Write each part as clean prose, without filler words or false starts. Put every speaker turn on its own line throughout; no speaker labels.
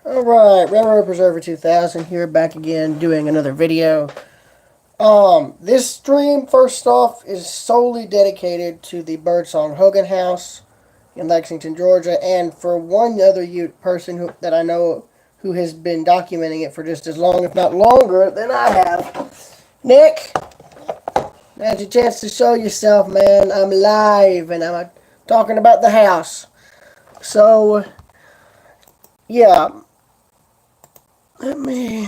Alright, Railroad Preserver 2000 here, back again doing another video. This stream, first off, is solely dedicated to the Birdsong Hogan house in Lexington, Georgia, and for one other person that I know who has been documenting it for just as long, if not longer, than I have. Nick, now's your chance to show yourself, man. I'm live, and I'm talking about the house. So, yeah. Let me...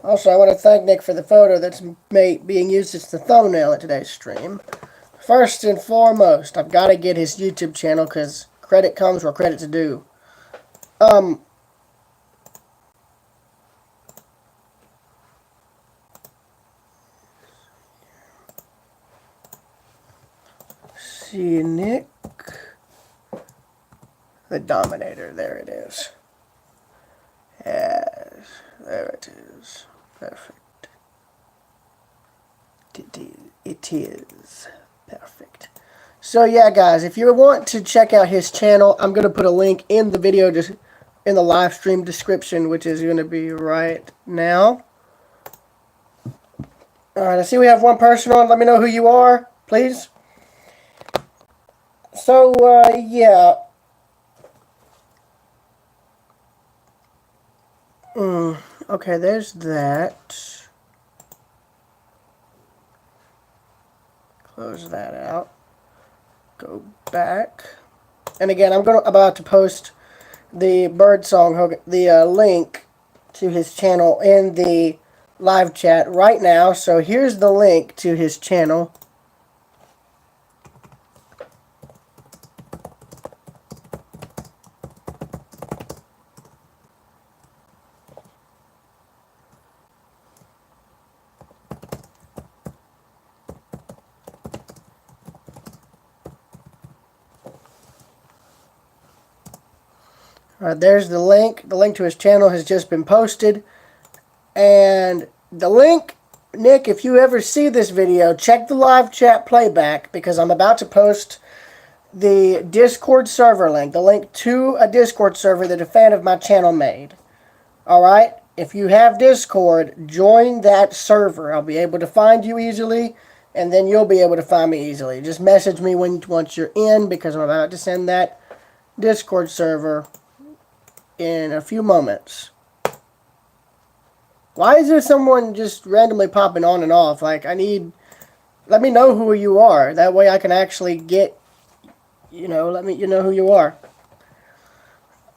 Also, I want to thank Nick for the photo that's being used as the thumbnail at today's stream. First and foremost, I've got to get his YouTube channel because credit comes where credit's due. See, Nick. The Dominator, there it is. Yes, there it is. Perfect. It is perfect. So yeah, guys, if you want to check out his channel, I'm going to put a link in the video, just in the live stream description, which is going to be right now. Alright, I see we have one person on. Let me know who you are, please. So, yeah. Okay, there's that. Close that out. Go back. And again, I'm about to post the Birdsong, the link to his channel in the live chat right now. So here's the link to his channel. Alright, there's the link. The link to his channel has just been posted. And the link, Nick, if you ever see this video, check the live chat playback because I'm about to post the Discord server link. The link to a Discord server that a fan of my channel made. Alright? If you have Discord, join that server. I'll be able to find you easily, and then you'll be able to find me easily. Just message me once you're in because I'm about to send that Discord server in a few moments. Why is there someone just randomly popping on and off? Like, let me know who you are. That way I can actually get, let me know who you are.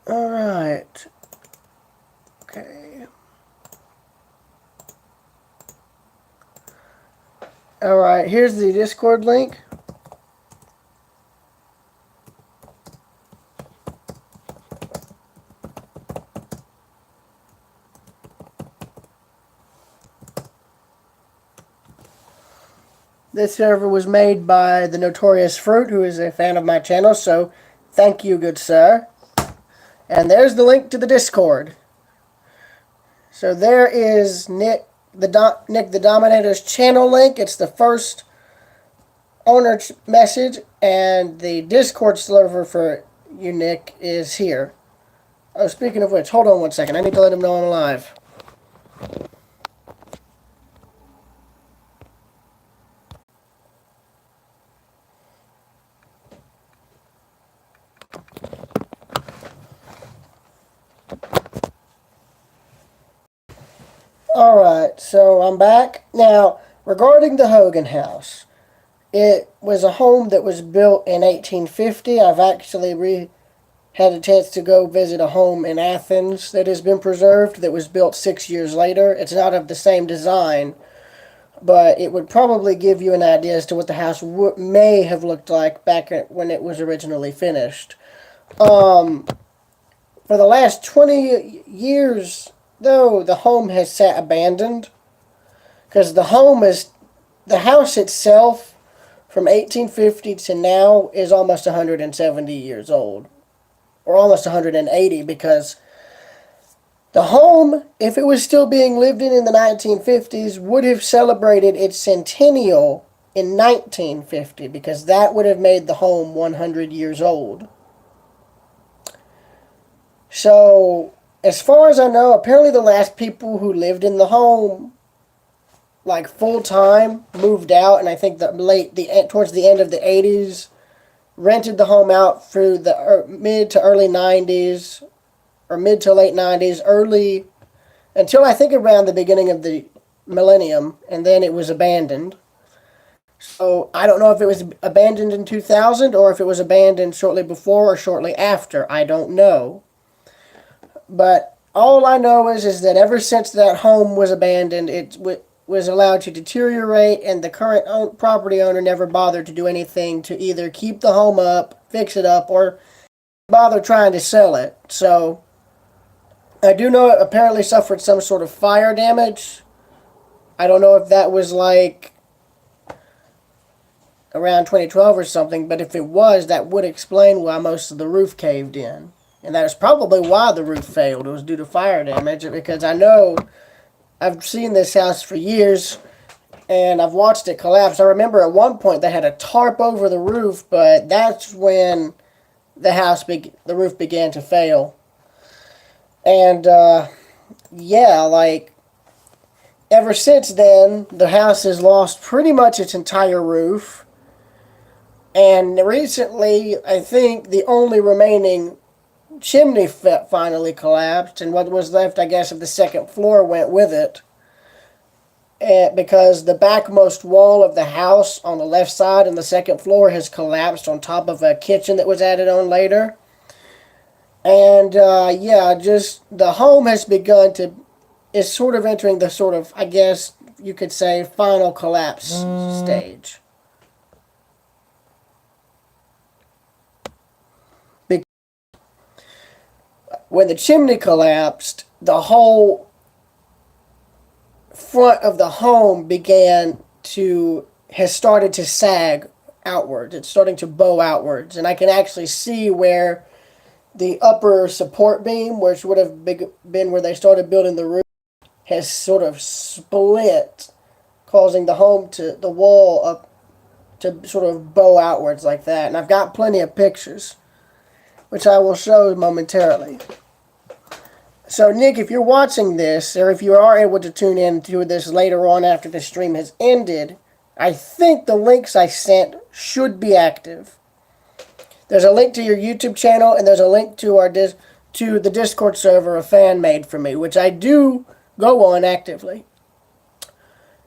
Alright. Okay. Alright, here's the Discord link. This server was made by the Notorious Fruit, who is a fan of my channel, so thank you, good sir. And there's the link to the Discord. So there is Nick the Dominator's channel link. It's the first owner message, and the Discord server for you, Nick, is here. Oh, speaking of which, hold on one second. I need to let him know I'm live. Alright, so I'm back. Now, regarding the Hogan house, it was a home that was built in 1850. I've actually had a chance to go visit a home in Athens that has been preserved that was built 6 years later. It's not of the same design, but it would probably give you an idea as to what the house may have looked like back when it was originally finished. For the last 20 years, though, the home has sat abandoned because the house itself from 1850 to now is almost 170 years old, or almost 180, because The home, if it was still being lived in the 1950s, would have celebrated its centennial in 1950 because that would have made the home 100 years old. So, as far as I know, apparently the last people who lived in the home, like full time, moved out, and I think towards the end of the 80s, rented the home out through the mid to early 90s, or mid to late 90s, until I think around the beginning of the millennium, and then it was abandoned. So I don't know if it was abandoned in 2000 or if it was abandoned shortly before or shortly after. I don't know. But all I know is that ever since that home was abandoned, it was allowed to deteriorate, and the current property owner never bothered to do anything to either keep the home up, fix it up, or bother trying to sell it. So I do know it apparently suffered some sort of fire damage. I don't know if that was like around 2012 or something, but if it was, that would explain why most of the roof caved in. And that is probably why the roof failed. It was due to fire damage, because I know I've seen this house for years and I've watched it collapse. I remember at one point they had a tarp over the roof, but that's when the roof began to fail. And yeah, like ever since then, the house has lost pretty much its entire roof. And recently, I think the only remaining chimney finally collapsed, and what was left, I guess, of the second floor went with it. And because the backmost wall of the house on the left side and the second floor has collapsed on top of a kitchen that was added on later. And yeah, just the home is sort of entering the sort of, I guess you could say, final collapse stage. When the chimney collapsed, the whole front of the home has started to sag outwards. It's starting to bow outwards, and I can actually see where the upper support beam, which would have been where they started building the roof, has sort of split, causing the wall up to sort of bow outwards like that. And I've got plenty of pictures, which I will show momentarily. So, Nick, if you're watching this, or if you are able to tune in to this later on after the stream has ended, I think the links I sent should be active. There's a link to your YouTube channel, and there's a link to the Discord server a fan made for me, which I do go on actively.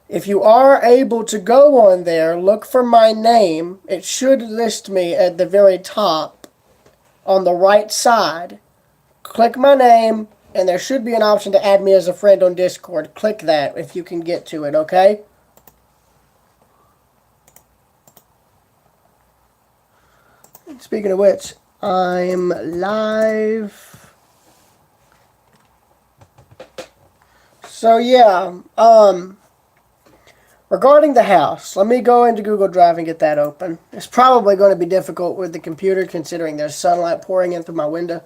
If you are able to go on there, look for my name. It should list me at the very top on the right side. Click my name, and there should be an option to add me as a friend on Discord. Click that if you can get to it, okay? Speaking of which, I'm live. So yeah, regarding the house, let me go into Google Drive and get that open. It's probably going to be difficult with the computer considering there's sunlight pouring in through my window.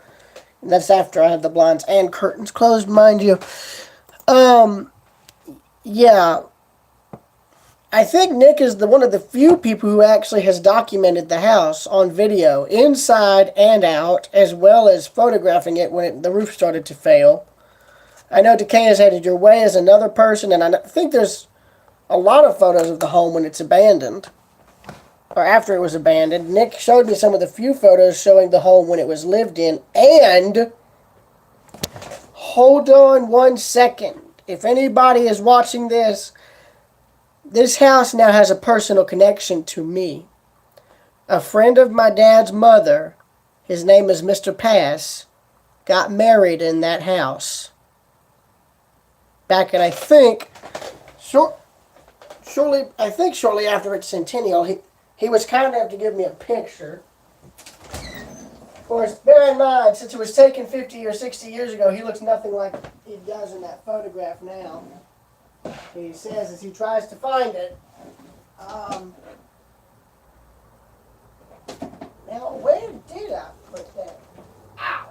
And that's after I have the blinds and curtains closed, mind you. Yeah. I think Nick is one of the few people who actually has documented the house on video, inside and out, as well as photographing it when the roof started to fail. I know Decay has headed your way as another person, and I think there's a lot of photos of the home when it's abandoned, or after it was abandoned. Nick showed me some of the few photos showing the home when it was lived in, and hold on one second. If anybody is watching this house now has a personal connection to me. A friend of my dad's mother, his name is Mr. Pass, got married in that house. Back in, I think, shortly after its centennial. He was kind enough to give me a picture. Of course, bear in mind, since it was taken 50 or 60 years ago, he looks nothing like he does in that photograph now. He says as he tries to find it. Now, where did I put that? Ow!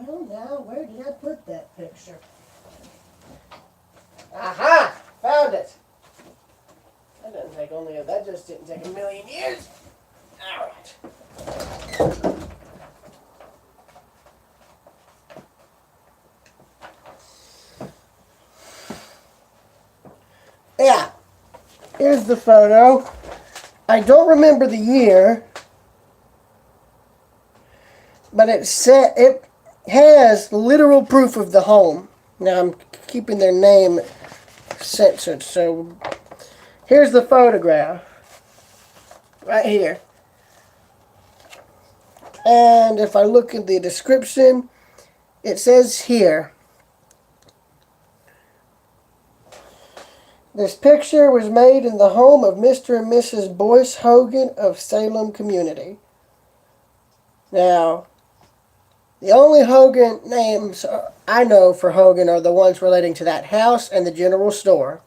Well, now, where did I put that picture? Aha! Found it! That just didn't take a million years. Alright. Yeah. Here's the photo. I don't remember the year, but it has literal proof of the home. Now I'm keeping their name censored, so here's the photograph. Right here. And if I look at the description, it says here, this picture was made in the home of Mr. and Mrs. Boyce Hogan of Salem Community. Now, the only Hogan names I know for Hogan are the ones relating to that house and the general store.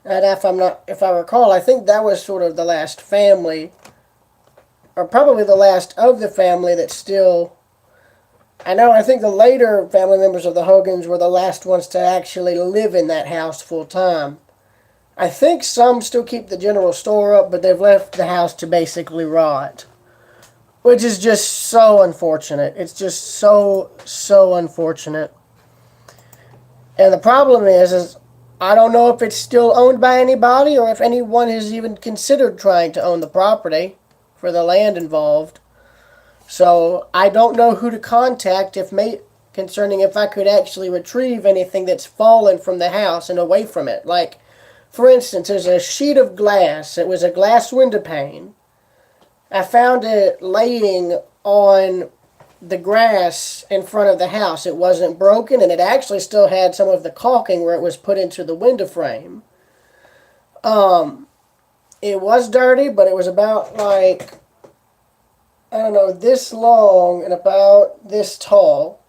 And if I recall, I think that was sort of the last family, or probably the last of the family that still. I think the later family members of the Hogans were the last ones to actually live in that house full time. I think some still keep the general store up, but they've left the house to basically rot. Which is just so unfortunate. It's just so unfortunate. And the problem is I don't know if it's still owned by anybody or if anyone has even considered trying to own the property for the land involved. So I don't know who to contact concerning if I could actually retrieve anything that's fallen from the house and away from it. Like, for instance, there's a sheet of glass. It was a glass window pane. I found it laying on the grass in front of the house. It wasn't broken, and it actually still had some of the caulking where it was put into the window frame. It was dirty, but it was about like, I don't know, this long and about this tall.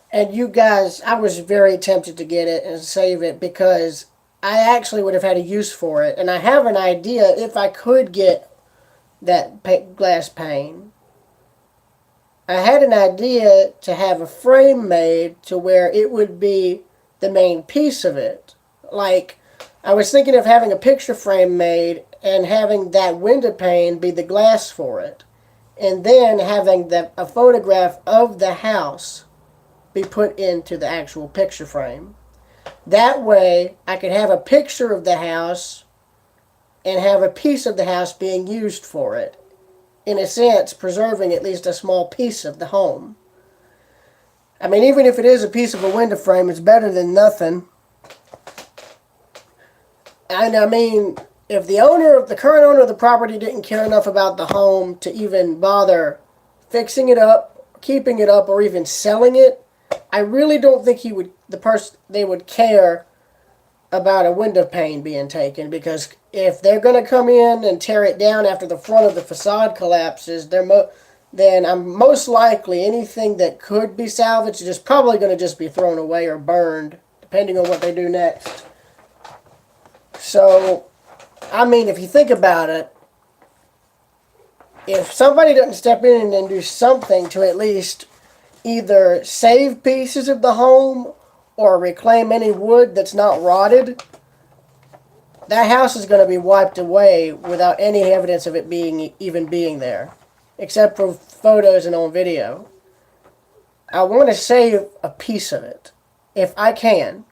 And you guys, I was very tempted to get it and save it because I actually would have had a use for it. And I have an idea if I could get that glass pane. I had an idea to have a frame made to where it would be the main piece of it. Like, I was thinking of having a picture frame made and having that window pane be the glass for it. And then having a photograph of the house be put into the actual picture frame. That way, I could have a picture of the house and have a piece of the house being used for it. In a sense, preserving at least a small piece of the home. I mean, even if it is a piece of a window frame, it's better than nothing. And I mean, if the current owner of the property didn't care enough about the home to even bother fixing it up, keeping it up, or even selling it, I really don't think they would care about a window pane being taken, because if they're going to come in and tear it down after the front of the facade collapses, then I'm most likely anything that could be salvaged is probably going to just be thrown away or burned, depending on what they do next. So, I mean, if you think about it, if somebody doesn't step in and do something to at least either save pieces of the home or reclaim any wood that's not rotted, that house is going to be wiped away without any evidence of it even being there, except for photos and on video. I want to save a piece of it, if I can.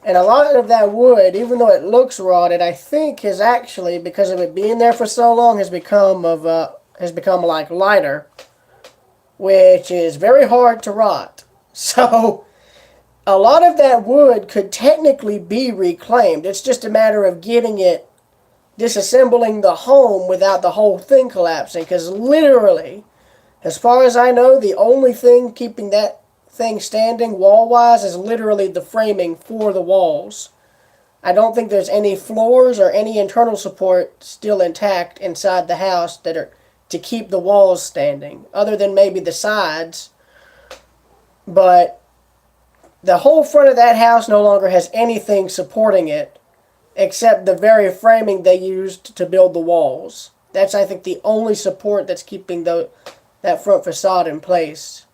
And a lot of that wood, even though it looks rotted, I think has actually, because of it being there for so long, has become like lighter, which is very hard to rot. So a lot of that wood could technically be reclaimed. It's just a matter of disassembling the home without the whole thing collapsing. Because literally, as far as I know, the only thing keeping that thing standing wall-wise is literally the framing for the walls. I don't think there's any floors or any internal support still intact inside the house that are to keep the walls standing, other than maybe the sides. But the whole front of that house no longer has anything supporting it except the very framing they used to build the walls. That's, I think, the only support that's keeping that that front facade in place.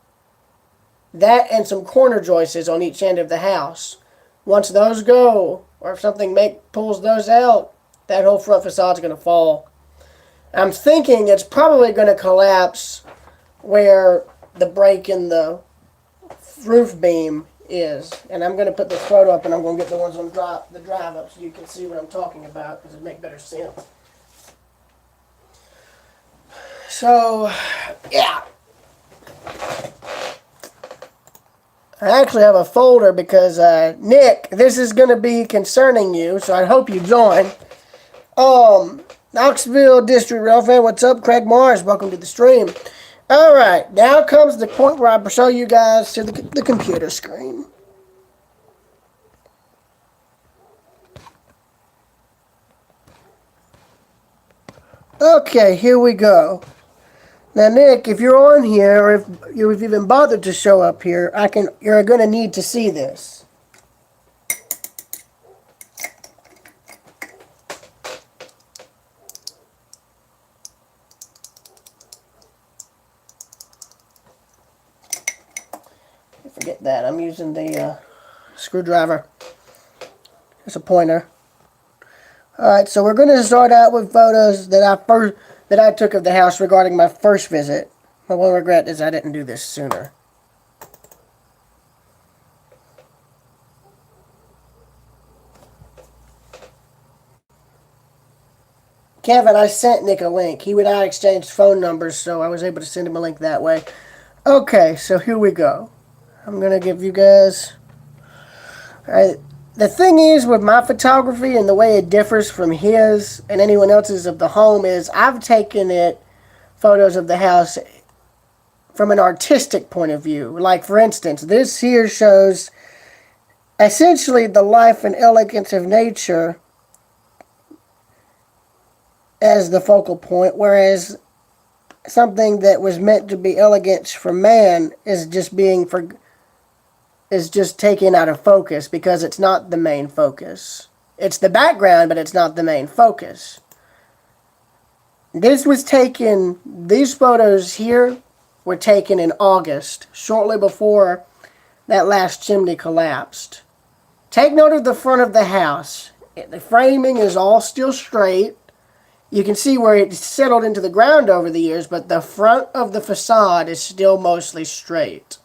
That and some corner joists on each end of the house. Once those go, or if something pulls those out, that whole front facade's going to fall. I'm thinking it's probably going to collapse where the break in the roof beam is. And I'm going to put this photo up, and I'm going to get the ones on the drive up so you can see what I'm talking about, because it makes better sense. So, yeah. I actually have a folder because, Nick, this is going to be concerning you, so I hope you join. Knoxville District Rail Fan, what's up? Craig Morris, welcome to the stream. Alright, now comes the point where I show you guys to the computer screen. Okay, here we go. Now, Nick, if you're on here, or if you've even bothered to show up here, you're going to need to see this. Forget that. I'm using the screwdriver as a pointer. Alright, so we're going to start out with photos that I took of the house regarding my first visit. My one regret is I didn't do this sooner. Kevin, I sent Nick a link. He would I exchanged phone numbers, so I was able to send him a link that way. Okay, so here we go. I'm going to give you guys... Alright, the thing is with my photography and the way it differs from his and anyone else's of the home is I've taken photos of the house from an artistic point of view. Like, for instance, this here shows essentially the life and elegance of nature as the focal point, whereas something that was meant to be elegance for man is just taken out of focus because it's not the main focus. It's the background, but it's not the main focus. These photos here were taken in August, shortly before that last chimney collapsed. Take note of the front of the house. The framing is all still straight. You can see where it settled into the ground over the years, but the front of the facade is still mostly straight.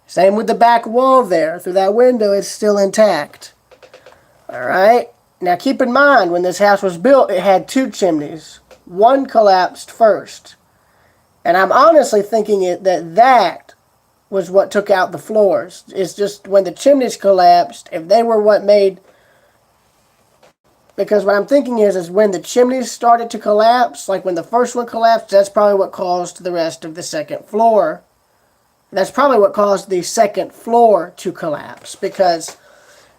Same with the back wall there. Through that window, it's still intact. Alright? Now keep in mind, when this house was built, it had two chimneys. One collapsed first. And I'm honestly thinking that was what took out the floors. It's just when the chimneys collapsed, if they were what made... Because what I'm thinking is when the chimneys started to collapse, like when the first one collapsed, that's probably what caused the rest of the second floor. That's probably what caused the second floor to collapse, because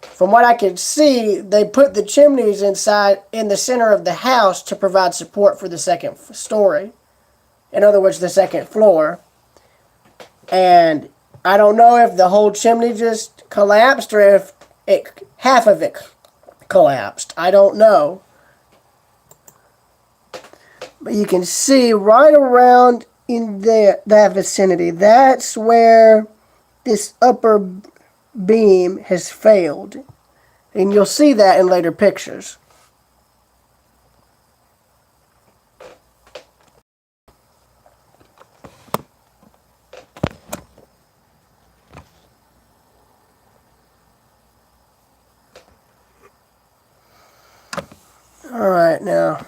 from what I could see, they put the chimneys in the center of the house to provide support for the second story. In other words, the second floor. And I don't know if the whole chimney just collapsed or if half of it collapsed. I don't know. But you can see right around in that vicinity, that's where this upper beam has failed. And you'll see that in later pictures. Alright, now...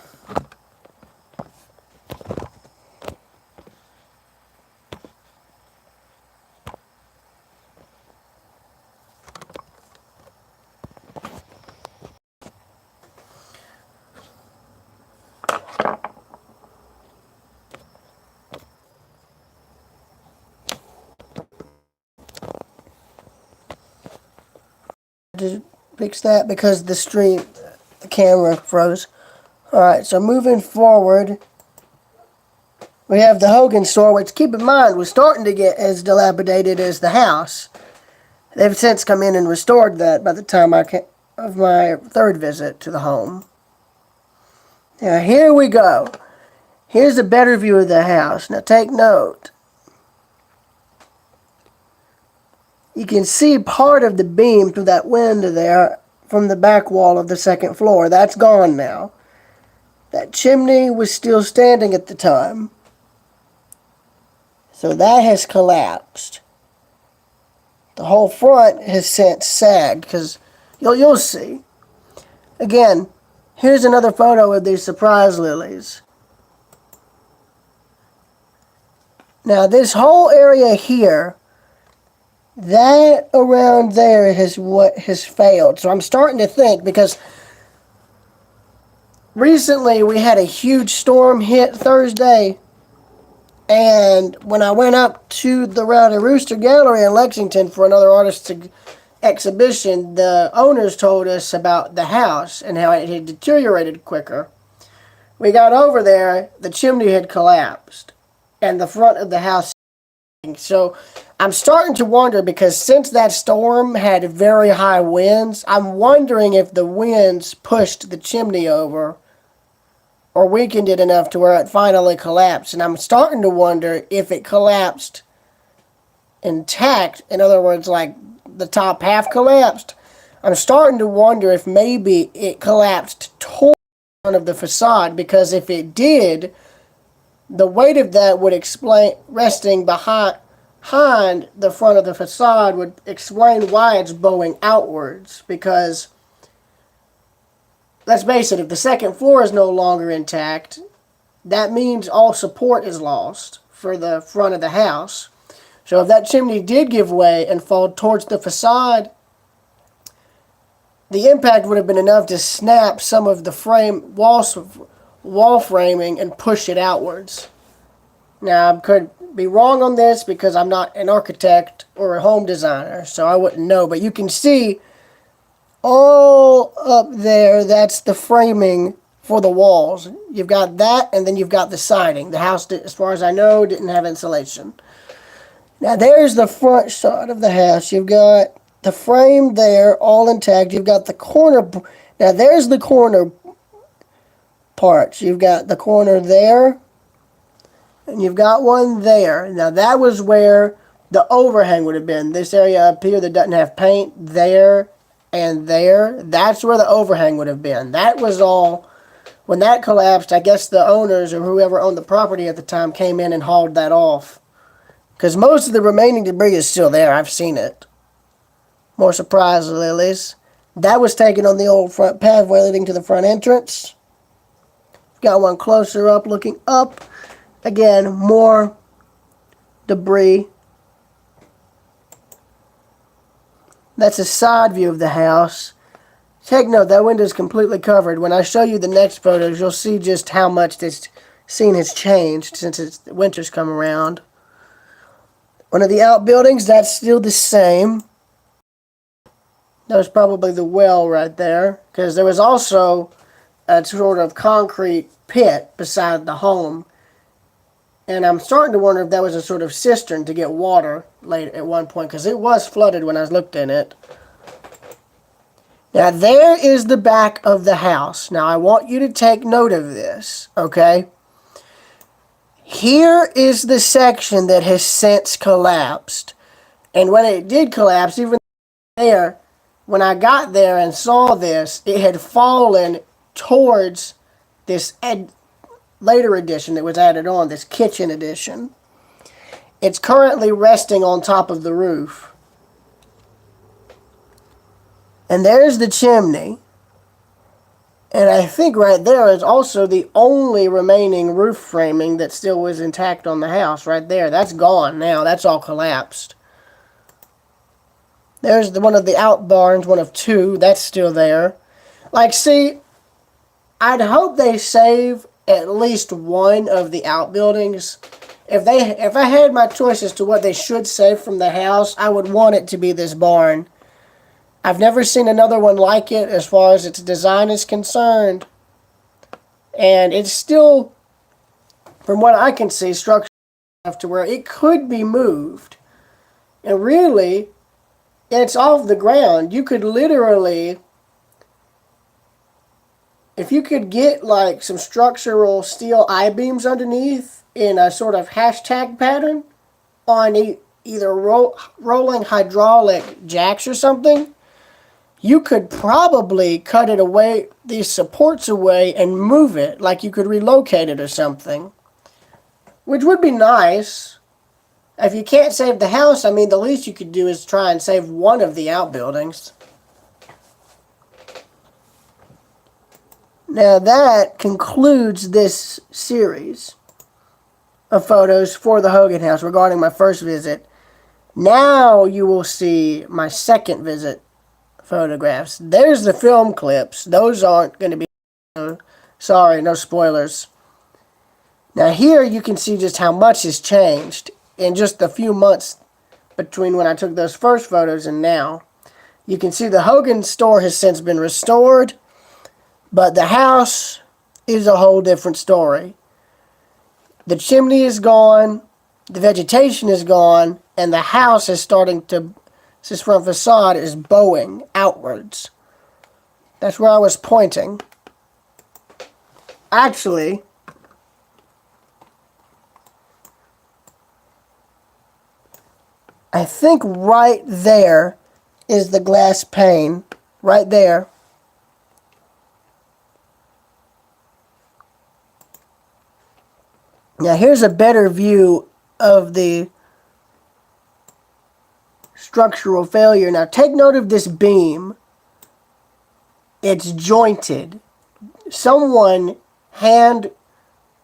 to fix that because the camera froze. Alright, so moving forward, we have the Hogan store, which, keep in mind, was starting to get as dilapidated as the house. They've since come in and restored that by the time of my third visit to the home. Now, here we go. Here's a better view of the house. Now take note. You can see part of the beam through that window there from the back wall of the second floor. That's gone now. That chimney was still standing at the time. So that has collapsed. The whole front has since sagged because you'll see. Again, here's another photo of these surprise lilies. Now this whole area here, that around there is what has failed. So I'm starting to think, because recently we had a huge storm hit Thursday, and when I went up to the Rowdy Rooster Gallery in Lexington for another artist's exhibition, the owners told us about the house and how it had deteriorated quicker. We got over there, the chimney had collapsed, and the front of the house. So I'm starting to wonder, because since that storm had very high winds, I'm wondering if the winds pushed the chimney over or weakened it enough to where it finally collapsed. And I'm starting to wonder if it collapsed intact. In other words, like the top half collapsed. I'm starting to wonder if maybe it collapsed toward the front of the facade, because if it did, the weight of that would explain, resting behind the front of the facade, would explain why it's bowing outwards. Because let's face it, if the second floor is no longer intact, that means all support is lost for the front of the house. So if that chimney did give way and fall towards the facade, the impact would have been enough to snap some of the wall framing and push it outwards. Now, I could be wrong on this because I'm not an architect or a home designer, so I wouldn't know. But you can see all up there, that's the framing for the walls. You've got that, and then you've got the siding. The house, as far as I know, didn't have insulation. Now, there's the front side of the house. You've got the frame there, all intact. You've got the corner. Now, there's the corner parts. You've got the corner there, and you've got one there. Now, that was where the overhang would have been. This area up here that doesn't have paint, there and there, that's where the overhang would have been. That was all. When that collapsed, I guess the owners or whoever owned the property at the time came in and hauled that off. Because most of the remaining debris is still there. I've seen it. More surprise lilies. That was taken on the old front pathway leading to the front entrance. Got one closer up, looking up. Again, more debris. That's a side view of the house. Take note, that window is completely covered. When I show you the next photos, you'll see just how much this scene has changed since winter's come around. One of the outbuildings, that's still the same. That was probably the well right there, because there was also a sort of concrete pit beside the home. And I'm starting to wonder if that was a sort of cistern to get water late at one point, because it was flooded when I looked in it. Now, there is the back of the house. Now, I want you to take note of this, okay? Here is the section that has since collapsed. And when it did collapse, even there, when I got there and saw this, it had fallen towards this later addition that was added on, this kitchen addition. It's currently resting on top of the roof. And there's the chimney. And I think right there is also the only remaining roof framing that still was intact on the house right there. That's gone now. That's all collapsed. There's one of the out barns, one of two. That's still there. Like, see, I'd hope they save at least one of the outbuildings. If I had my choice as to what they should save from the house, I would want it to be this barn. I've never seen another one like it as far as its design is concerned. And it's still, from what I can see, structured enough to where it could be moved. And really, it's off the ground. You could literally if you could get like some structural steel I-beams underneath in a sort of hashtag pattern on either rolling hydraulic jacks or something, you could probably cut it away, these supports away, and move it, like you could relocate it or something, which would be nice. If you can't save the house, I mean, the least you could do is try and save one of the outbuildings. Now that concludes this series of photos for the Hogan house regarding my first visit. Now you will see my second visit photographs. There's the film clips. Those aren't going to be... Sorry, no spoilers. Now here you can see just how much has changed in just a few months between when I took those first photos and now. You can see the Hogan store has since been restored, but the house is a whole different story. The chimney is gone, the vegetation is gone, and the house is starting to, this front facade is bowing outwards. That's where I was pointing. Actually, I think right there is the glass pane. Right there. Now here's a better view of the structural failure. Now take note of this beam. It's jointed. Someone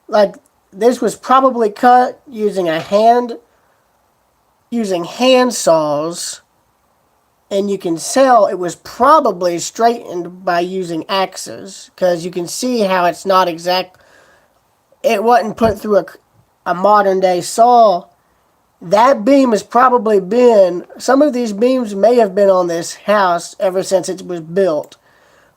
like this was probably cut using hand saws, and you can tell it was probably straightened by using axes, because you can see how it's not exact. It wasn't put through a modern day saw. That beam has probably been, some of these beams may have been on this house ever since it was built.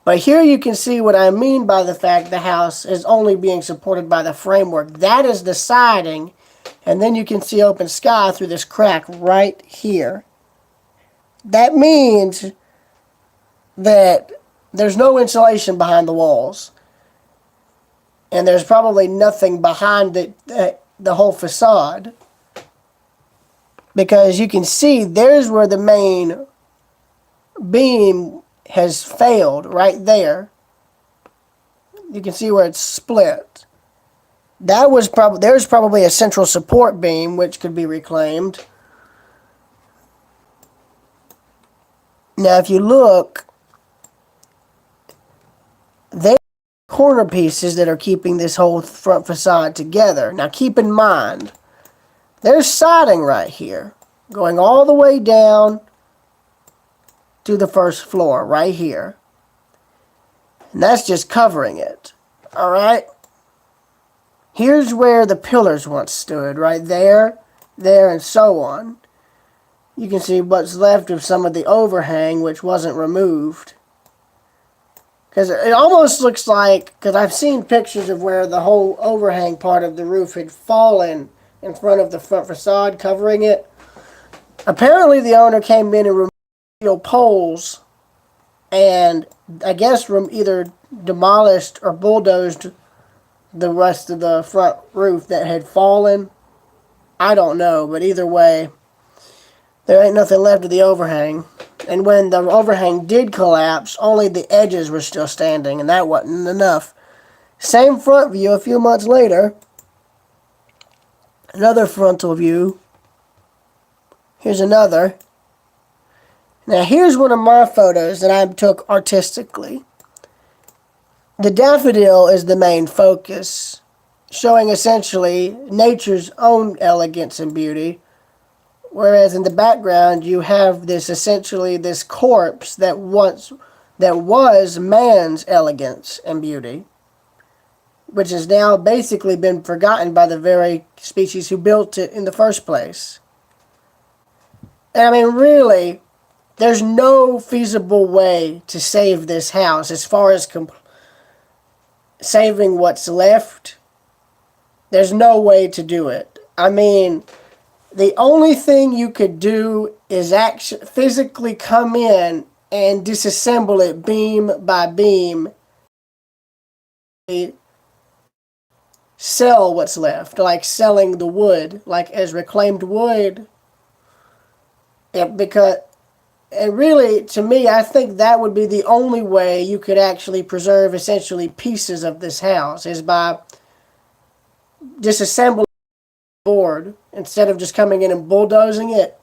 But here you can see what I mean by the fact the house is only being supported by the framework. That is the siding, and then you can see open sky through this crack right here. That means that there's no insulation behind the walls. And there's probably nothing behind the whole facade. Because you can see there's where the main beam has failed, right there. You can see where it's split. There's probably a central support beam which could be reclaimed. Now if you look, there are corner pieces that are keeping this whole front facade together. Now keep in mind, there's siding right here, going all the way down to the first floor, right here. And that's just covering it. Alright? Here's where the pillars once stood, right there, and so on. You can see what's left of some of the overhang, which wasn't removed. Because it almost looks like, because I've seen pictures of where the whole overhang part of the roof had fallen in front of the front facade, covering it. Apparently the owner came in and removed steel poles and I guess either demolished or bulldozed the rest of the front roof that had fallen. I don't know, but either way, there ain't nothing left of the overhang. And when the overhang did collapse, only the edges were still standing, and that wasn't enough. Same front view a few months later. Another frontal view. Here's another. Now here's one of my photos that I took artistically. The daffodil is the main focus, showing essentially nature's own elegance and beauty. Whereas in the background you have this corpse that was man's elegance and beauty, which has now basically been forgotten by the very species who built it in the first place. And I mean, really, there's no feasible way to save this house as far as saving what's left. There's no way to do it. I mean, the only thing you could do is actually physically come in and disassemble it beam by beam sell what's left, like selling the wood, like as reclaimed wood. Yeah, because, and really, to me, I think that would be the only way you could actually preserve essentially pieces of this house, is by disassembling the board instead of just coming in and bulldozing it.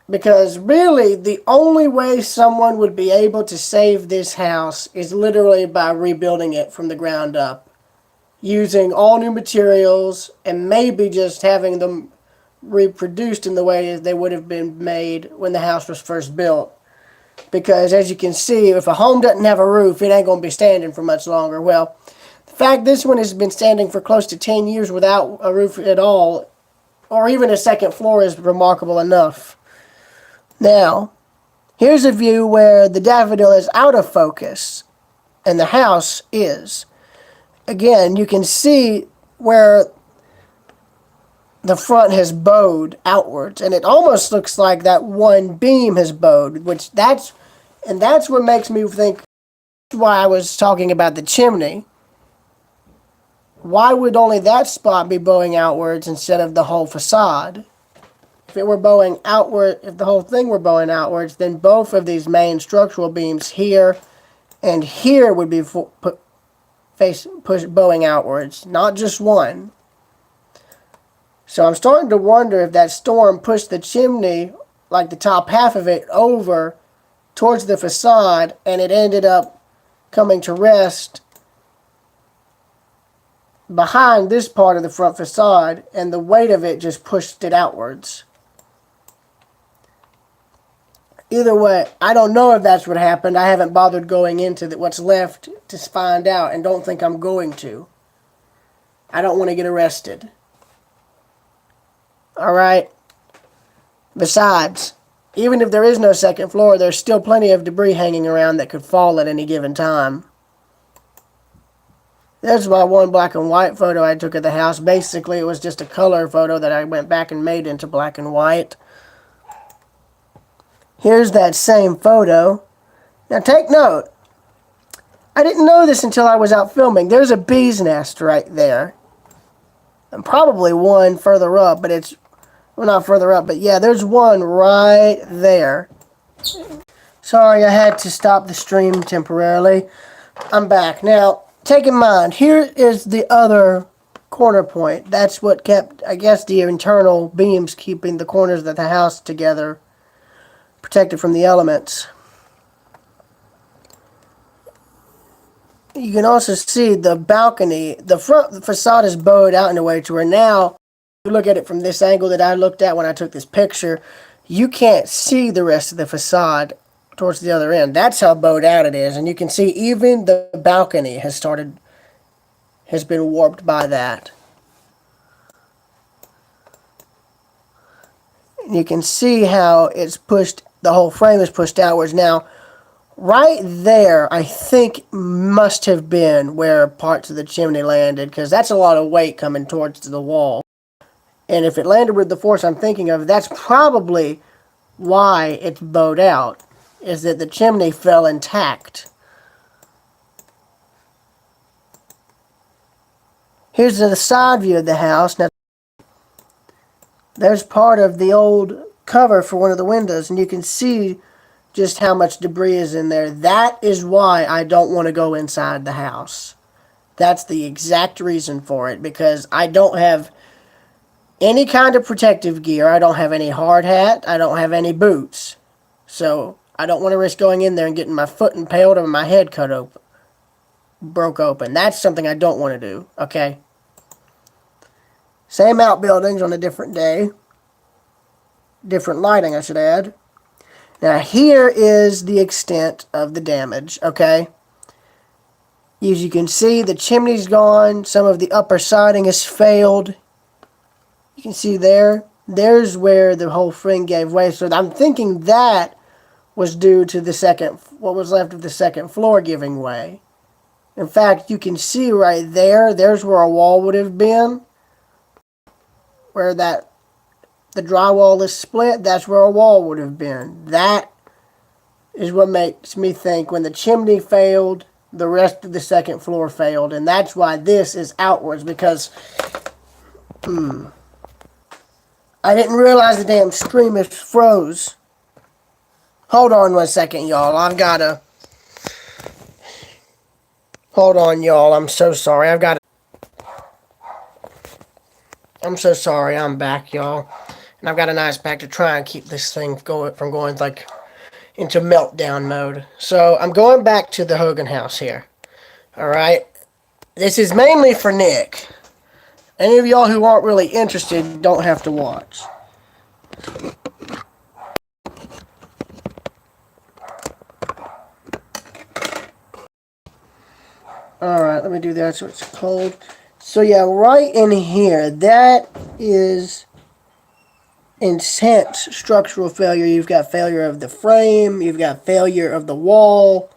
Because really, the only way someone would be able to save this house is literally by rebuilding it from the ground up, using all new materials, and maybe just having them reproduced in the way they would have been made when the house was first built. Because as you can see, if a home doesn't have a roof, it ain't going to be standing for much longer. Well, the fact this one has been standing for close to 10 years without a roof at all, or even a second floor, is remarkable enough. Now, here's a view where the daffodil is out of focus and the house is. Again, you can see where the front has bowed outwards, and it almost looks like that one beam has bowed, that's what makes me think why I was talking about the chimney. Why would only that spot be bowing outwards instead of the whole facade? If it were bowing outward, if the whole thing were bowing outwards, then both of these main structural beams here and here would be bowing outwards, not just one. So I'm starting to wonder if that storm pushed the chimney, like the top half of it, over towards the facade, and it ended up coming to rest behind this part of the front facade, and the weight of it just pushed it outwards. Either way, I don't know if that's what happened. I haven't bothered going into what's left to find out, and don't think I'm going to. I don't want to get arrested. Alright? Besides, even if there is no second floor, there's still plenty of debris hanging around that could fall at any given time. There's my one black and white photo I took of the house. Basically, it was just a color photo that I went back and made into black and white. Here's that same photo. Now take note. I didn't know this until I was out filming. There's a bee's nest right there. And probably one further up, but it's, well, not further up, but yeah, there's one right there. Sorry, I had to stop the stream temporarily. I'm back. Now, take in mind, here is the other corner point. That's what kept, I guess, the internal beams keeping the corners of the house together, protected from the elements. You can also see the balcony. The front facade is bowed out in a way to where now, if you look at it from this angle that I looked at when I took this picture, you can't see the rest of the facade towards the other end. That's how bowed out it is. And you can see even the balcony has been warped by that. And you can see how it's pushed, the whole frame is pushed outwards. Now, right there, I think must have been where parts of the chimney landed, because that's a lot of weight coming towards the wall. And if it landed with the force I'm thinking of, that's probably why it's bowed out, is that the chimney fell intact. Here's the side view of the house. Now, there's part of the old cover for one of the windows, and you can see just how much debris is in there. That is why I don't want to go inside the house. That's the exact reason for it, because I don't have any kind of protective gear. I don't have any hard hat. I don't have any boots. So I don't want to risk going in there and getting my foot impaled or my head cut open, broke open. That's something I don't want to do, okay? Same outbuildings on a different day. Different lighting, I should add. Now, here is the extent of the damage, okay? As you can see, the chimney's gone. Some of the upper siding has failed. You can see there's where the whole thing gave way. So I'm thinking that was due to what was left of the second floor giving way. In fact, you can see right there's where a wall would have been. Where the drywall is split, that's where a wall would have been. That is what makes me think when the chimney failed, the rest of the second floor failed, and that's why this is outwards, because I didn't realize the damn stream is froze. Hold on 1 second, y'all. Hold on, y'all. I'm so sorry. I'm so sorry. I'm back, y'all. And I've got an ice pack to try and keep this thing from going, like, into meltdown mode. So, I'm going back to the Hogan house here. Alright? This is mainly for Nick. Any of y'all who aren't really interested don't have to watch. Alright, let me do that so it's cold. So yeah, right in here, that is intense structural failure. You've got failure of the frame, you've got failure of the wall,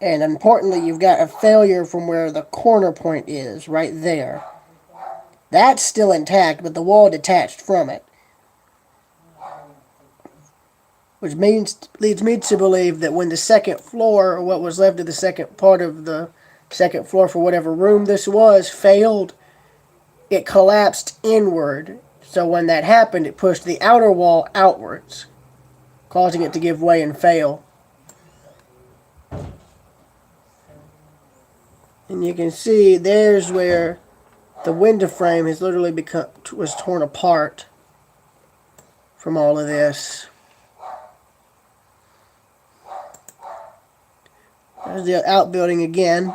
and importantly, you've got a failure from where the corner point is, right there. That's still intact, but the wall detached from it. Which leads me to believe that when the second floor, or what was left of the second part of the second floor for whatever room this was, failed, it collapsed inward. So when that happened, it pushed the outer wall outwards, causing it to give way and fail. And you can see there's where the window frame has literally was torn apart from all of this. There's the outbuilding again,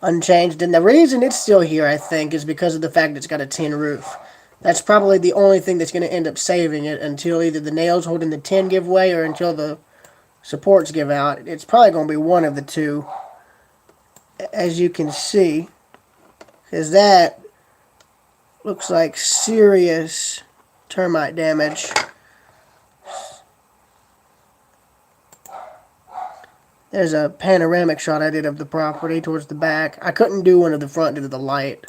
unchanged. And the reason it's still here, I think, is because of the fact it's got a tin roof. That's probably the only thing that's going to end up saving it until either the nails holding the tin give way or until the supports give out. It's probably going to be one of the two, as you can see, because that looks like serious termite damage. There's a panoramic shot I did of the property towards the back. I couldn't do one of the front due to the light.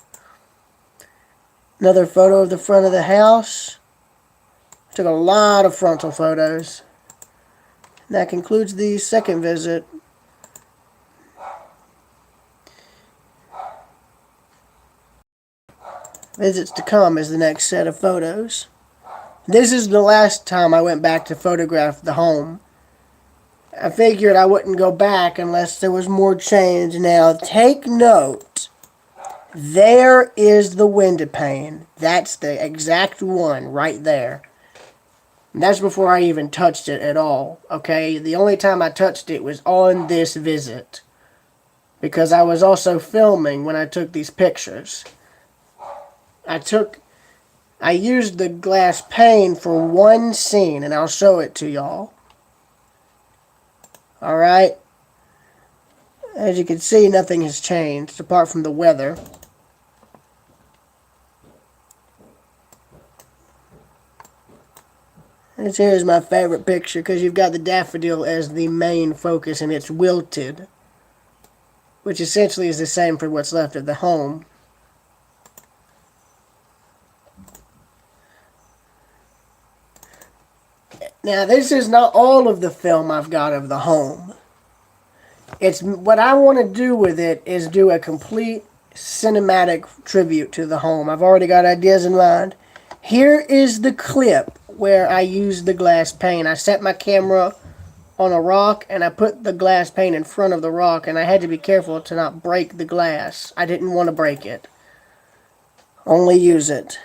Another photo of the front of the house. Took a lot of frontal photos. And that concludes the second visit. Visits to come is the next set of photos. This is the last time I went back to photograph the home. I figured I wouldn't go back unless there was more change. Now, take note. There is the window pane. That's the exact one right there. And that's before I even touched it at all. Okay? The only time I touched it was on this visit. Because I was also filming when I took these pictures. I used the glass pane for one scene, and I'll show it to y'all. Alright? As you can see, nothing has changed, apart from the weather. This here is my favorite picture, because you've got the daffodil as the main focus, and it's wilted. Which essentially is the same for what's left of the home. Now, this is not all of the film I've got of the home. It's what I want to do with it is do a complete cinematic tribute to the home. I've already got ideas in mind. Here is the clip where I used the glass pane. I set my camera on a rock and I put the glass pane in front of the rock, and I had to be careful to not break the glass. I didn't want to break it. Only use it.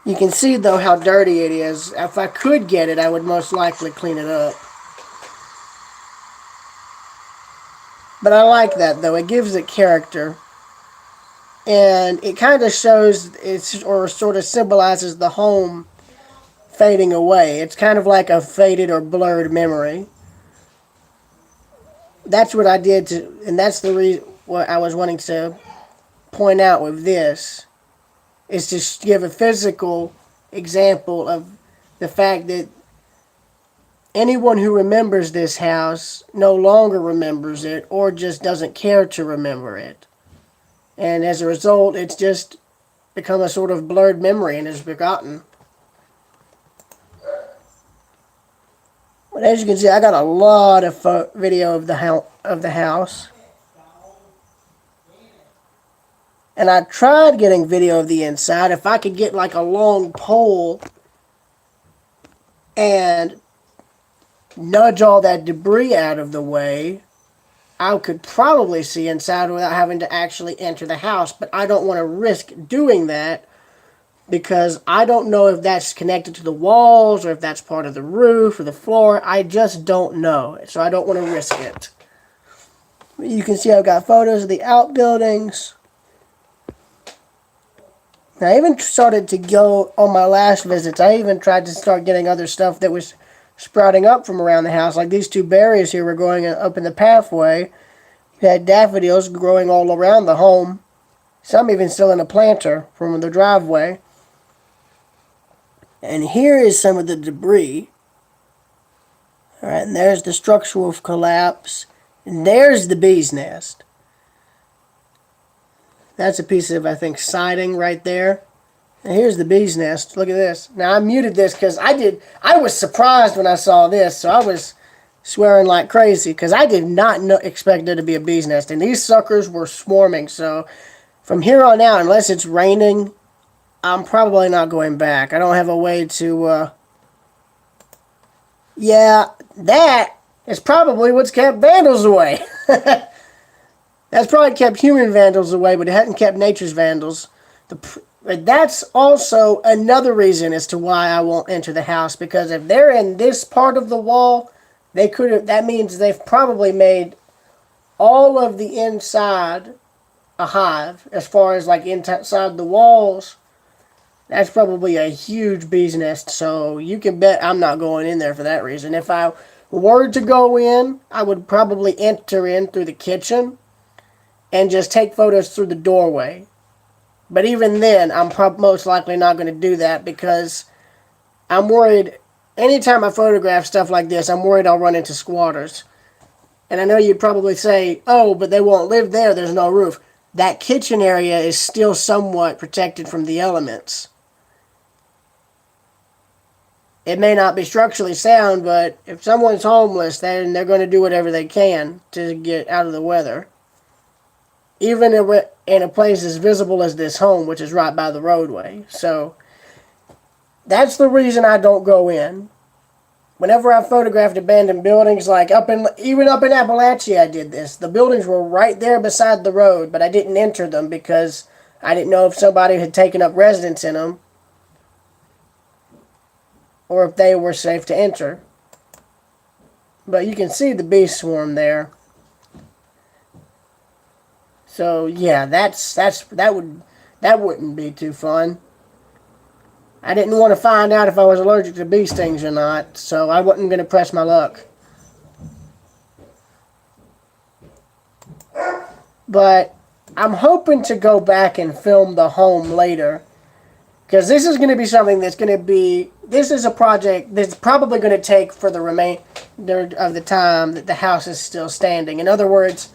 You can see, though, how dirty it is. If I could get it, I would most likely clean it up. But I like that, though. It gives it character. And it kind of shows, or sort of symbolizes the home fading away. It's kind of like a faded or blurred memory. That's what I did and that's the reason what I was wanting to point out with this. Is to give a physical example of the fact that anyone who remembers this house no longer remembers it or just doesn't care to remember it. And as a result, it's just become a sort of blurred memory and is forgotten. But as you can see, I got a lot of video of the house. And I tried getting video of the inside. If I could get like a long pole and nudge all that debris out of the way, I could probably see inside without having to actually enter the house. But I don't want to risk doing that because I don't know if that's connected to the walls or if that's part of the roof or the floor. I just don't know. So I don't want to risk it. You can see I've got photos of the outbuildings. I even started to go on my last visits. I even tried to start getting other stuff that was sprouting up from around the house. Like these two berries here were growing up in the pathway. You had daffodils growing all around the home. Some even still in a planter from the driveway. And here is some of the debris. Alright, and there's the structural collapse. And there's the bee's nest. That's a piece of, I think, siding right there. And here's the bee's nest. Look at this. Now, I muted this because I was surprised when I saw this. So I was swearing like crazy because I did not expect there to be a bee's nest. And these suckers were swarming. So from here on out, unless it's raining, I'm probably not going back. I don't have a way to... Yeah, that is probably what's kept vandals away. That's probably kept human vandals away, but it hadn't kept nature's vandals. That's also another reason as to why I won't enter the house, because if they're in this part of the wall, that means they've probably made all of the inside a hive. As far as like inside the walls, that's probably a huge bee's nest, so you can bet I'm not going in there for that reason. If I were to go in, I would probably enter in through the kitchen and just take photos through the doorway. But even then, I'm most likely not going to do that because I'm worried. Anytime I photograph stuff like this, I'm worried I'll run into squatters. And I know you'd probably say, oh, but they won't live there. There's no roof. That kitchen area is still somewhat protected from the elements. It may not be structurally sound, but if someone's homeless, then they're going to do whatever they can to get out of the weather. Even in a place as visible as this home, which is right by the roadway. So that's the reason I don't go in. Whenever I photographed abandoned buildings, like even up in Appalachia, I did this. The buildings were right there beside the road, but I didn't enter them because I didn't know if somebody had taken up residence in them or if they were safe to enter. But you can see the bee swarm there. So yeah, that wouldn't be too fun. I didn't want to find out if I was allergic to bee stings or not, so I wasn't going to press my luck. But I'm hoping to go back and film the home later, because this is going to be something that's going to be... This is a project that's probably going to take for the remainder of the time that the house is still standing. In other words,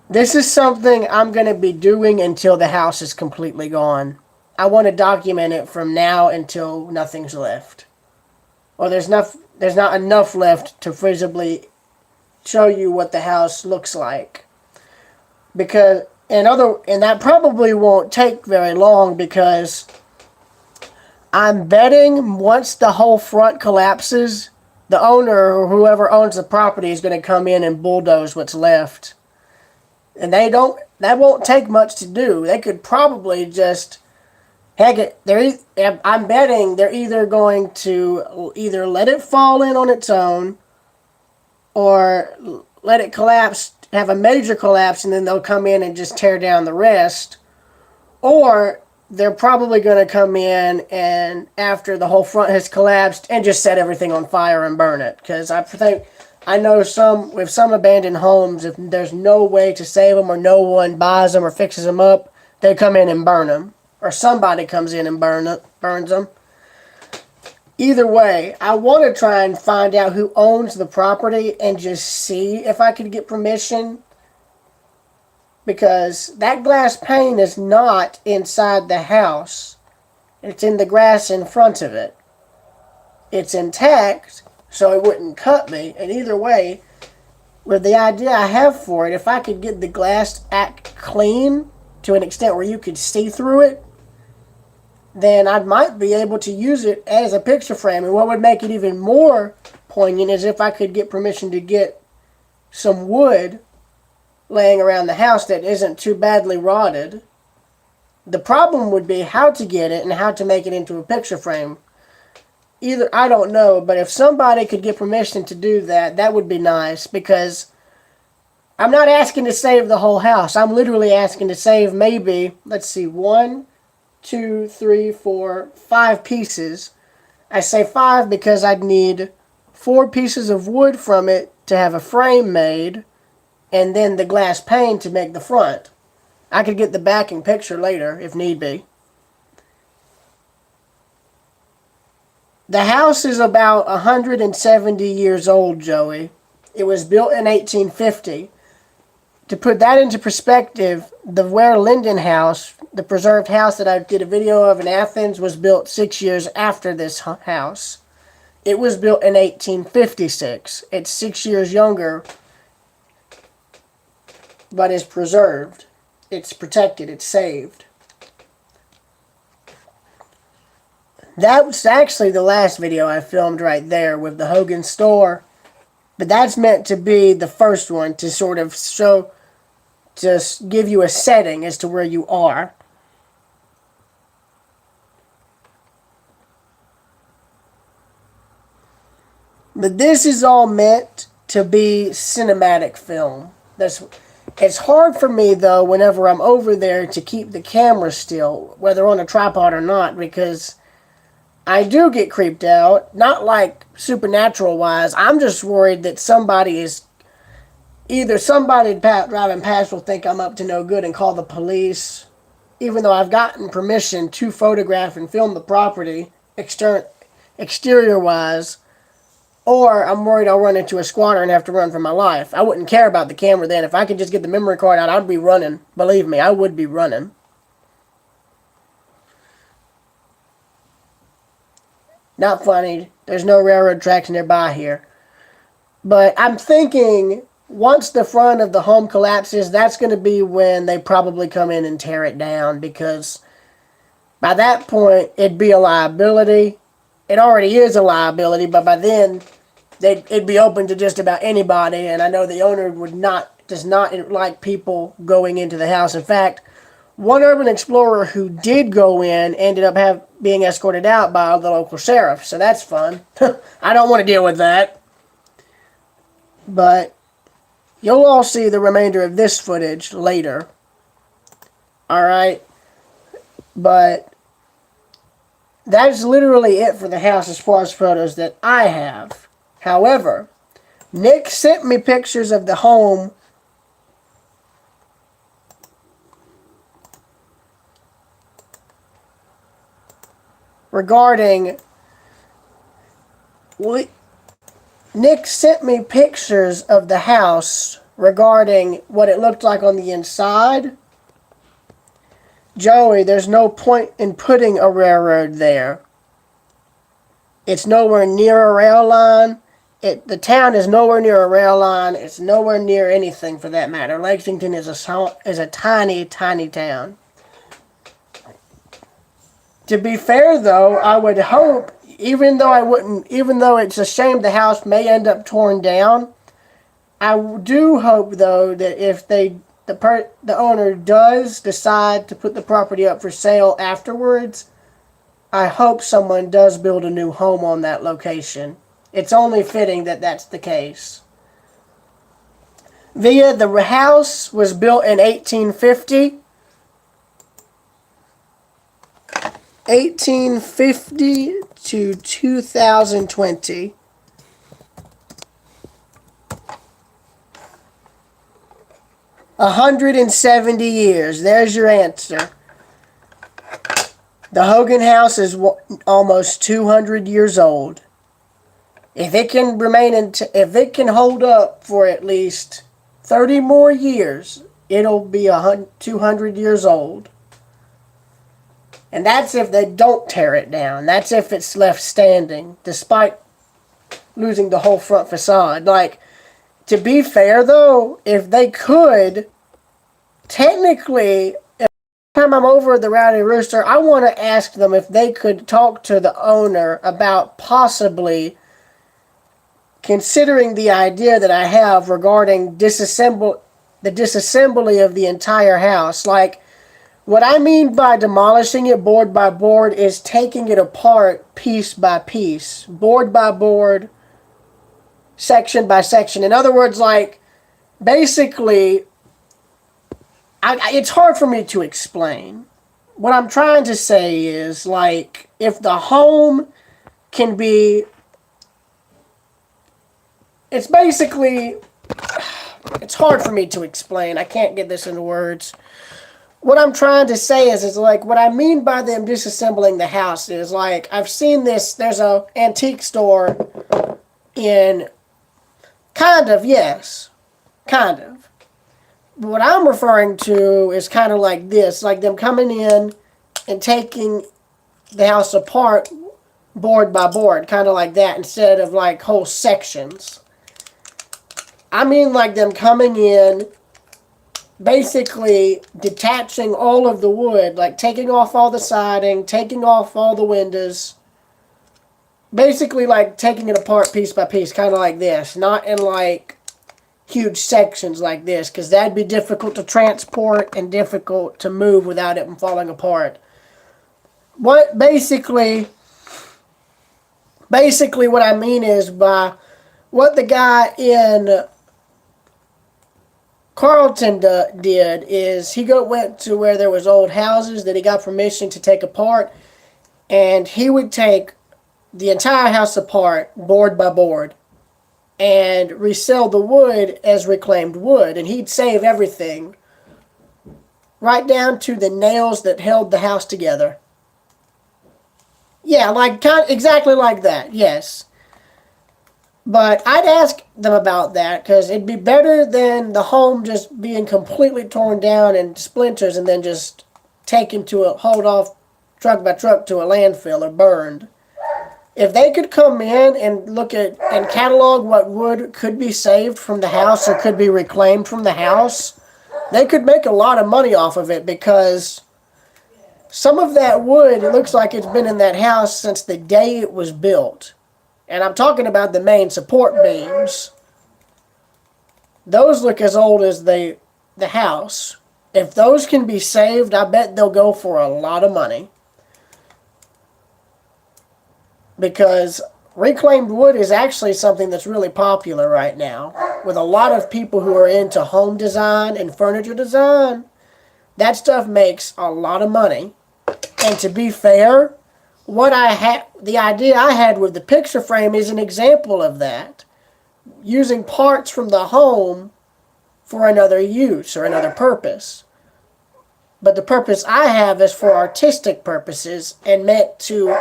this is something I'm going to be doing until the house is completely gone. I want to document it from now until nothing's left. Or there's not enough left to visibly show you what the house looks like. Because and that probably won't take very long, because I'm betting once the whole front collapses, the owner or whoever owns the property is going to come in and bulldoze what's left. And that won't take much to do. They could probably just... Heck, I'm betting they're either going to let it fall in on its own, or let it collapse, have a major collapse, and then they'll come in and just tear down the rest. Or they're probably going to come in and, after the whole front has collapsed, and just set everything on fire and burn it. Because I know with some abandoned homes, if there's no way to save them or no one buys them or fixes them up, they come in and burn them. Or somebody comes in and burns them. Either way, I want to try and find out who owns the property and just see if I could get permission. Because that glass pane is not inside the house. It's in the grass in front of it. It's intact, so it wouldn't cut me. And either way, with the idea I have for it, if I could get the glass act clean to an extent where you could see through it, then I might be able to use it as a picture frame. And what would make it even more poignant is if I could get permission to get some wood laying around the house that isn't too badly rotted. The problem would be how to get it and how to make it into a picture frame. Either, I don't know, but if somebody could get permission to do that, that would be nice, because I'm not asking to save the whole house. I'm literally asking to save maybe, let's see, 1, 2, 3, 4, 5 pieces. I say 5 because I'd need 4 pieces of wood from it to have a frame made, and then the glass pane to make the front. I could get the backing picture later if need be. The house is about 170 years old, Joey. It was built in 1850. To put that into perspective, the Ware Linden house, the preserved house that I did a video of in Athens, was built 6 years after this house. It was built in 1856. It's 6 years younger, but is preserved. It's protected. It's saved. That was actually the last video I filmed right there with the Hogan store. But that's meant to be the first one to sort of show, to give you a setting as to where you are. But this is all meant to be cinematic film. It's hard for me, though, whenever I'm over there to keep the camera still, whether on a tripod or not, because I do get creeped out. Not like supernatural-wise. I'm just worried that somebody driving past will think I'm up to no good and call the police, even though I've gotten permission to photograph and film the property exterior-wise. Or I'm worried I'll run into a squatter and have to run for my life. I wouldn't care about the camera then. If I could just get the memory card out, I'd be running. Believe me, I would be running. Not funny. There's no railroad tracks nearby here. But I'm thinking once the front of the home collapses, that's going to be when they probably come in and tear it down, because by that point, it'd be a liability. It already is a liability, but by then, it'd be open to just about anybody, and I know the owner does not like people going into the house. In fact, one urban explorer who did go in ended up being escorted out by the local sheriff, so that's fun. I don't want to deal with that. But you'll all see the remainder of this footage later. Alright? But that's literally it for the house as far as photos that I have. However, Nick sent me pictures of the home regarding... Nick sent me pictures of the house regarding what it looked like on the inside. Joey, there's no point in putting a railroad there. It's nowhere near a rail line. The town is nowhere near a rail line. It's nowhere near anything for that matter. Lexington is a tiny, tiny town. To be fair, though, I would hope, even though it's a shame the house may end up torn down, I do hope, though, that if the owner does decide to put the property up for sale afterwards, I hope someone does build a new home on that location. It's only fitting that that's the case. The house was built in 1850. 1850 to 2020. A 170 years. There's your answer. The Hogan house is almost 200 years old. If it can hold up for at least 30 more years, it'll be 200 years old. And that's if they don't tear it down. That's if it's left standing, despite losing the whole front facade. Like, to be fair though, if they could, technically, every time I'm over at the Rowdy Rooster, I want to ask them if they could talk to the owner about possibly considering the idea that I have regarding the disassembly of the entire house. Like, what I mean by demolishing it board by board is taking it apart piece by piece, board by board, section by section. In other words, like, basically, it's hard for me to explain. What I'm trying to say is, like, if the home can be... It's basically... It's hard for me to explain. I can't get this into words. What I'm trying to say is like, what I mean by them disassembling the house is, like, I've seen this, there's a antique store in, kind of, yes, kind of. But what I'm referring to is kind of like this, like them coming in and taking the house apart board by board, kind of like that, instead of like whole sections. I mean like them coming in, basically detaching all of the wood, like taking off all the siding, taking off all the windows, basically like taking it apart piece by piece, kind of like this, not in like huge sections like this, because that'd be difficult to transport and difficult to move without it falling apart. What basically what I mean is, by what the guy in Carlton did is he went to where there was old houses that he got permission to take apart, and he would take the entire house apart board by board and resell the wood as reclaimed wood, and he'd save everything right down to the nails that held the house together. Yeah, like exactly like that, yes. But I'd ask them about that, because it'd be better than the home just being completely torn down and splinters and then just taken hauled off truck by truck to a landfill or burned. If they could come in and look at and catalog what wood could be saved from the house or could be reclaimed from the house, they could make a lot of money off of it, because some of that wood, it looks like it's been in that house since the day it was built. And I'm talking about the main support beams. Those look as old as the house. If those can be saved, I bet they'll go for a lot of money. Because reclaimed wood is actually something that's really popular right now. With a lot of people who are into home design and furniture design, that stuff makes a lot of money. And to be fair, the idea I had with the picture frame is an example of that. Using parts from the home for another use or another purpose. But the purpose I have is for artistic purposes and meant to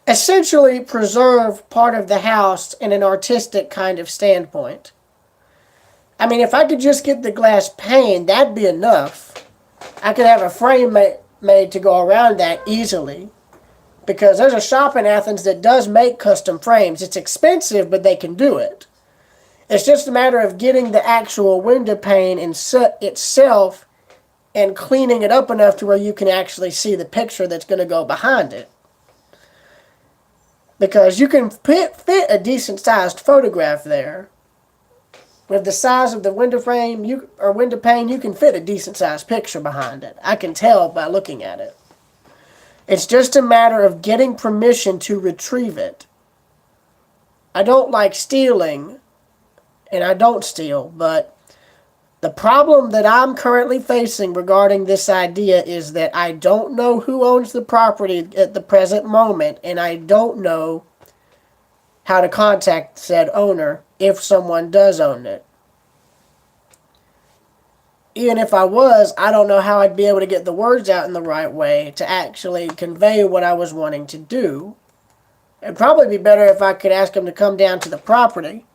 essentially preserve part of the house in an artistic kind of standpoint. I mean, if I could just get the glass pane, that'd be enough. I could have a frame made to go around that easily. Because there's a shop in Athens that does make custom frames. It's expensive, but they can do it. It's just a matter of getting the actual window pane itself and cleaning it up enough to where you can actually see the picture that's going to go behind it. Because you can fit a decent-sized photograph there. With the size of the window frame or window pane, you can fit a decent-sized picture behind it. I can tell by looking at it. It's just a matter of getting permission to retrieve it. I don't like stealing, and I don't steal, but the problem that I'm currently facing regarding this idea is that I don't know who owns the property at the present moment, and I don't know how to contact said owner if someone does own it. Even if I was, I don't know how I'd be able to get the words out in the right way to actually convey what I was wanting to do. It'd probably be better if I could ask them to come down to the property.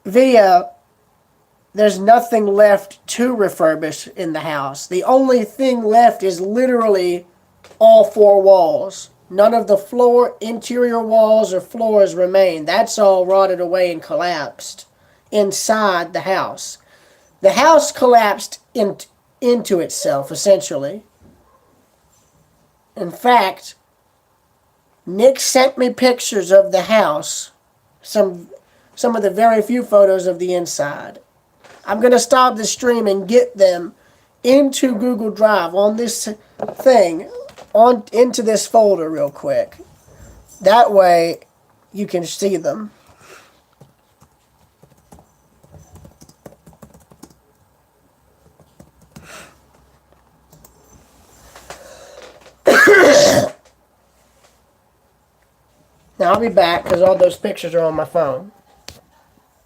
There's nothing left to refurbish in the house. The only thing left is literally all four walls. None of the interior walls or floors remain. That's all rotted away and collapsed inside the house. The house collapsed into itself, essentially. In fact, Nick sent me pictures of the house, some of the very few photos of the inside. I'm going to stop the stream and get them into Google Drive on this thing, into this folder real quick. That way you can see them. Now I'll be back because all those pictures are on my phone.